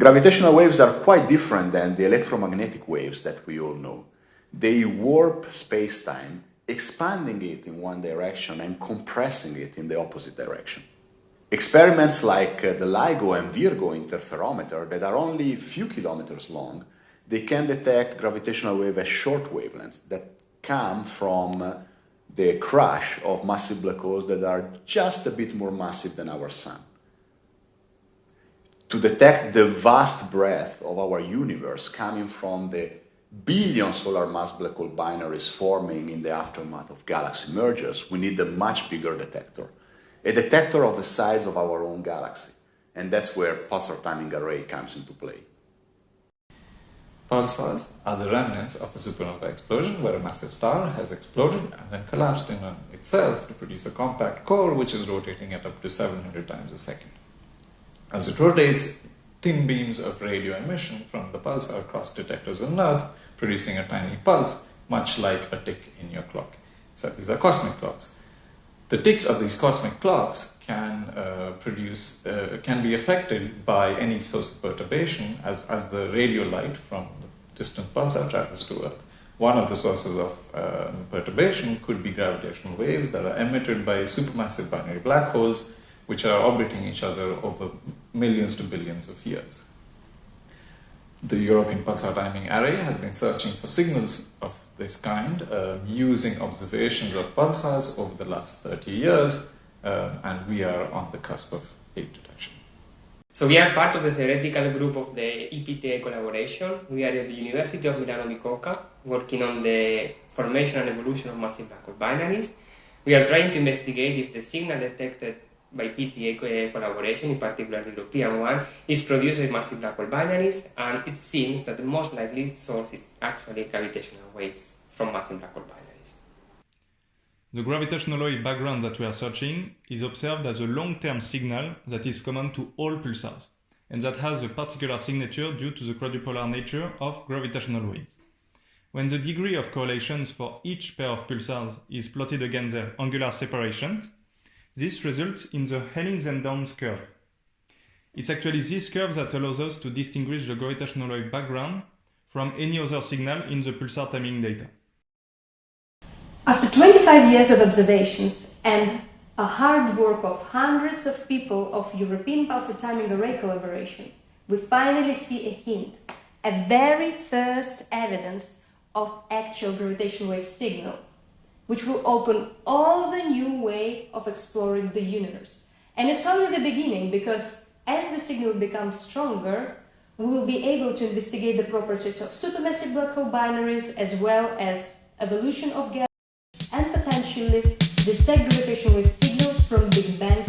gravitational waves are quite different than the electromagnetic waves that we all know. They warp space-time, expanding it in one direction and compressing it in the opposite direction. Experiments like the LIGO and Virgo interferometer that are only a few kilometers long, they can detect gravitational waves at short wavelengths that come from the crash of massive black holes that are just a bit more massive than our sun. To detect the vast breadth of our universe coming from the billion solar mass black hole binaries forming in the aftermath of galaxy mergers, we need a much bigger detector. A detector of the size of our own galaxy. And that's where Pulsar timing array comes into play. Pulsars are the remnants of a supernova explosion where a massive star has exploded and then collapsed in on itself to produce a compact core which is rotating at up to 700 times a second. As it rotates, thin beams of radio emission from the pulsar cross detectors on Earth, producing a tiny pulse, much like a tick in your clock. So these are cosmic clocks. The ticks of these cosmic clocks can be affected by any source of perturbation as the radio light from the distant pulsar travels to Earth. One of the sources of perturbation could be gravitational waves that are emitted by supermassive binary black holes, which are orbiting each other over millions to billions of years. The European Pulsar Timing Array has been searching for signals of this kind using observations of pulsars over the last 30 years, and we are on the cusp of ape detection. So we are part of the theoretical group of the EPTA collaboration. We are at the University of Milano-Bicocca, working on the formation and evolution of massive black hole binaries. We are trying to investigate if the signal detected by PTA collaboration, in particular the European one, is produced by massive black hole binaries, and it seems that the most likely source is actually gravitational waves from massive black hole binaries. The gravitational wave background that we are searching is observed as a long-term signal that is common to all pulsars, and that has a particular signature due to the quadrupolar nature of gravitational waves. When the degree of correlations for each pair of pulsars is plotted against their angular separations, this results in the Hellings and Downs curve. It's actually this curve that allows us to distinguish the gravitational wave background from any other signal in the pulsar timing data. After 25 years of observations and a hard work of hundreds of people of European Pulsar Timing Array collaboration, we finally see a hint, a very first evidence of actual gravitational wave signal, which will open all the new way of exploring the universe. And it's only the beginning, because as the signal becomes stronger, we will be able to investigate the properties of supermassive black hole binaries as well as evolution of galaxies and potentially detect gravitational wave signal from Big Bang